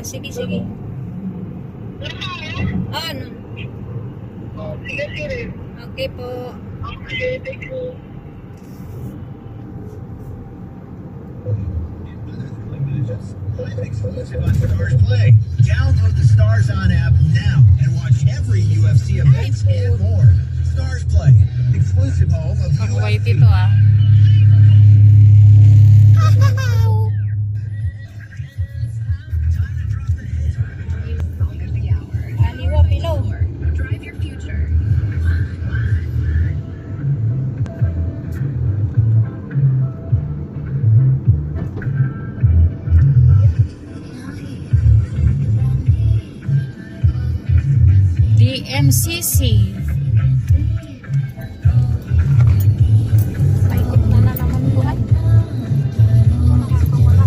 Sige, sige. Ano? Sige, sige. Okay po. Okay, thank you. Exclusive on Stars Play. Download the Stars On app now and watch every UFC event and more. Stars Play, exclusive home of Pag-white UFC. ito ah. Aliwa, pilaw. Drive your future. DMCC. Paikot na naman po ay. Nakakawala.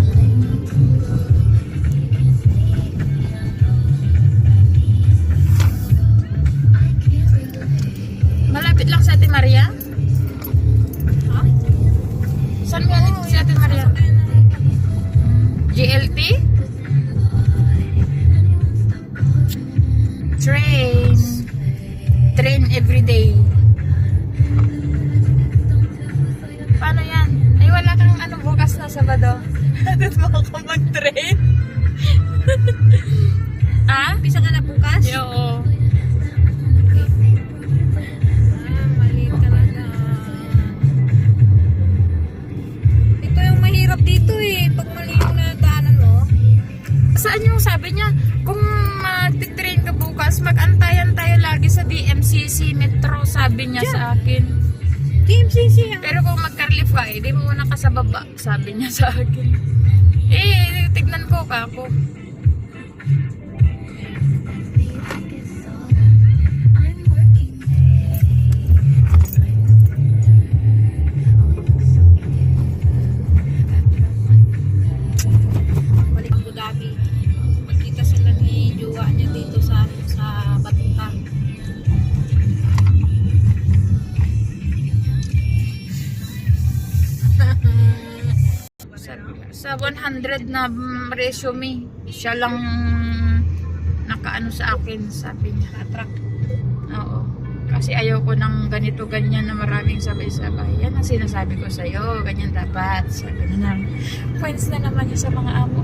Malapit lang sa Ate Maria? Ha? Saan mo si Ate Maria? GLT? Train everyday. Paano yan? Ay wala kang bukas na Sabado. Doon mo ako mag-train. Pisa ka na bukas? Oo. Mali talaga. Ito yung mahirap dito eh. Pag mali yung nadaanan mo. Saan yung sabi niya? Kung mag-train ka bukas, mag-antayan tayo lagi sa DMCC Metro, sabi niya sa akin. DMCC yan. Pero kung mag-carliff ka, di mo muna ka sa baba, sabi niya sa akin. Tignan ko kako. Balik Abu Dhabi. Magkita sila ni Jowa niya dito sa Batuta. Sa 100 na resume, siya lang nakaano sa akin, sabi niya. Attract. Oo. Kasi ayaw ko ng ganito, ganyan na maraming sabay-sabay. Yan ang sinasabi ko sa'yo. Ganyan dapat. Sabi na naman. Points na naman niya sa mga amo.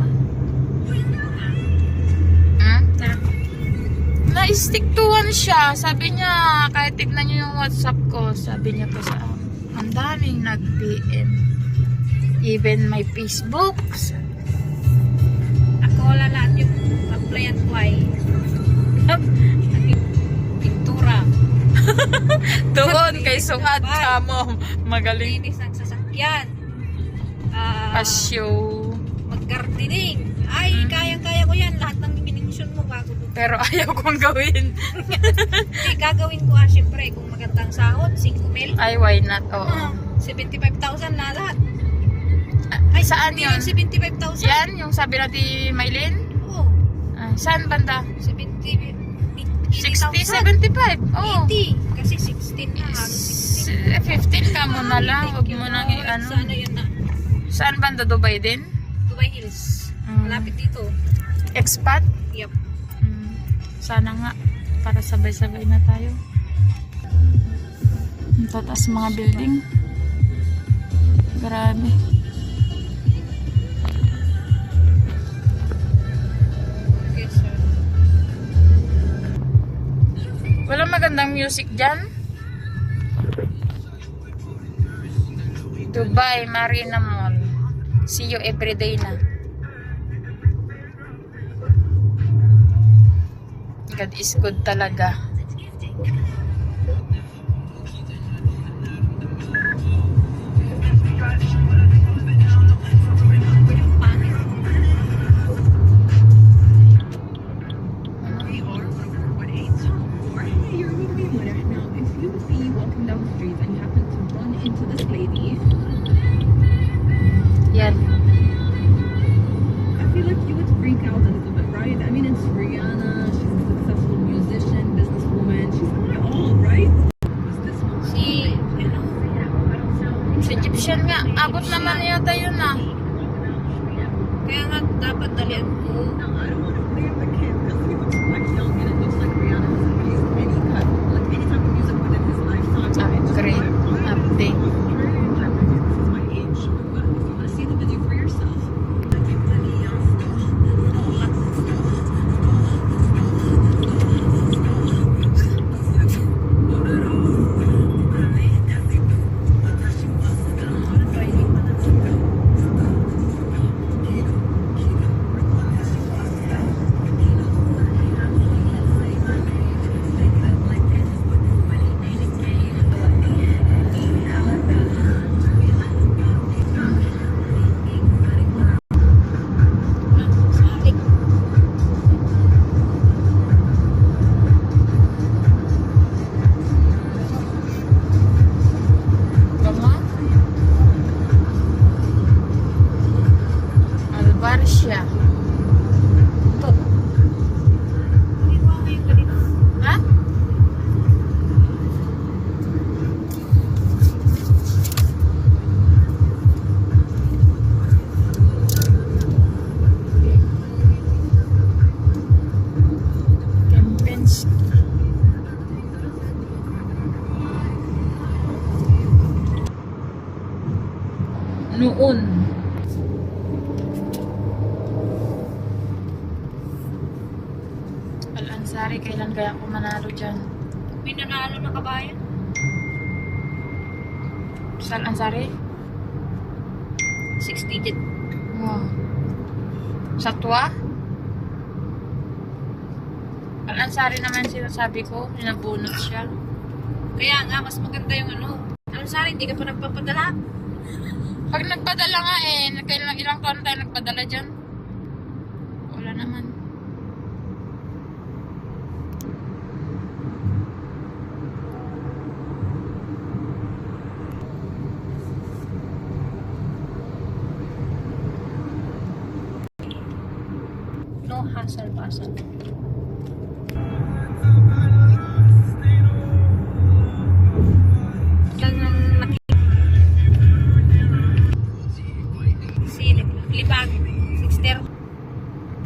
Na-stick to one siya. Sabi niya, kahit tignan niyo yung WhatsApp ko, sabi niya pa sa akin, ang daming nag-PM. Even my Facebook. Ako wala lahat yung applyan ko ay pintura. Doon kay Sungad ka mo. Magaling. Linis ang sasakyan. Pasyo. Mag-gardening. Ay, kayang-kaya ko yan. Lahat ng minimensyon mo bago. Pero ayaw kong gawin. Hindi, gagawin ko syempre kung magandang sahod, 5 mil. Ay, why not? Oo. 75,000 na lahat. Ay, saan yun? 75,000. Yan, yung sabi natin Maylin? Oo. Saan banda? 60, 75. Oo. 80. Kasi 16 na. 15 ka mo na lang. Huwag mo nang ano. Sana yun na. Saan banda? Dubai din? Dubai Hills. Malapit dito. Expat? Yep. Sana nga. Para sabay-sabay na tayo. Ang tataas mga building. Grabe. Walang magandang music dyan. Dubai Marina Mall. See you everyday na. God is good talaga. Yan. I feel like you would freak out a little bit, right? I mean, it's Rihanna. She's a successful musician, businesswoman. She's got it all, right? Si Egyptian nga. Abot naman yata yun ah. nga dapat dalian ko. No, I don't want to blame the kid because he looks quite young and it looks like Rihanna hasn't released any cut, like any type of music within his lifetime. Great update. This is my age. But if you want to see the video for yourself, Gama? Albarcia. Ito. Ha? Kempinski. Noon. Al-Ansari, kailan kaya ako manalo dyan? May nanalo na kabayan. Sa Al-Ansari? 6 digit. Wow. Sa Tua? Al-Ansari naman sinasabi ko, ninabunot siya. Kaya nga, mas maganda yung ano. Ano sa hindi ka pa nagpapadala? Pag nagpadala nga kailan ilang taon tayo nagpadala dyan? Wala naman. No hassle basal. Lang nang si Libag, Sixter.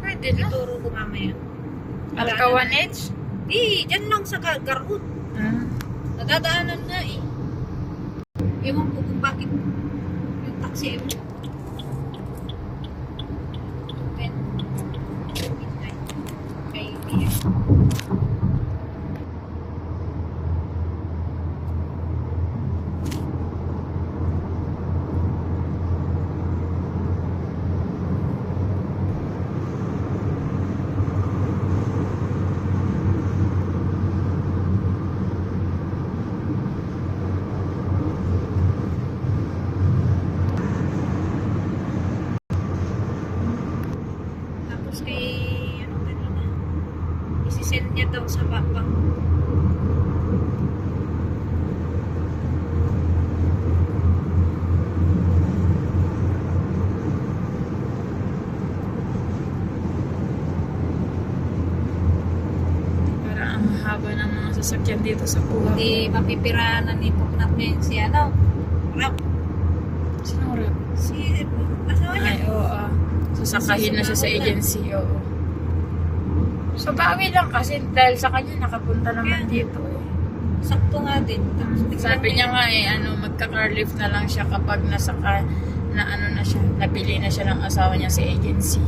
Pwede na. Turo ko mamaya. Alcawanage? Dyan lang sa Garut. Nadadaanan nga eh. Ewan ko kung bakit yung taxi mo. Tapos kay ano kanina, isisend niya daw sa bank. Parang ang haba ng mga sasakyan dito sa Puha. Hindi mapipiranan ni Puknat ngayon si ano, Rap. Sinong rap? Si asawa niya. Ay, oo. Sasakahin na siya sa agency, oo. So, bawi lang kasi dahil sa kanya nakapunta naman dito eh. Sakto nga din. Tapos biglang Sabi niya nga magka-car lift na lang siya kapag nabili na siya ng asawa niya sa agency.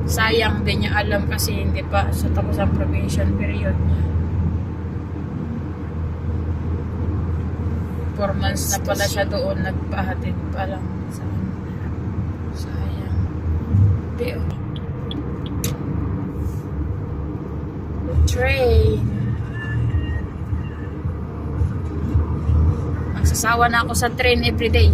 Sayang din niya alam kasi hindi pa sa tapos ang probation period niya. 4 months na pala siya doon, nagpahatid pa lang sa kanila. Sayang. Pero, train. Magsasawa na ako sa train everyday.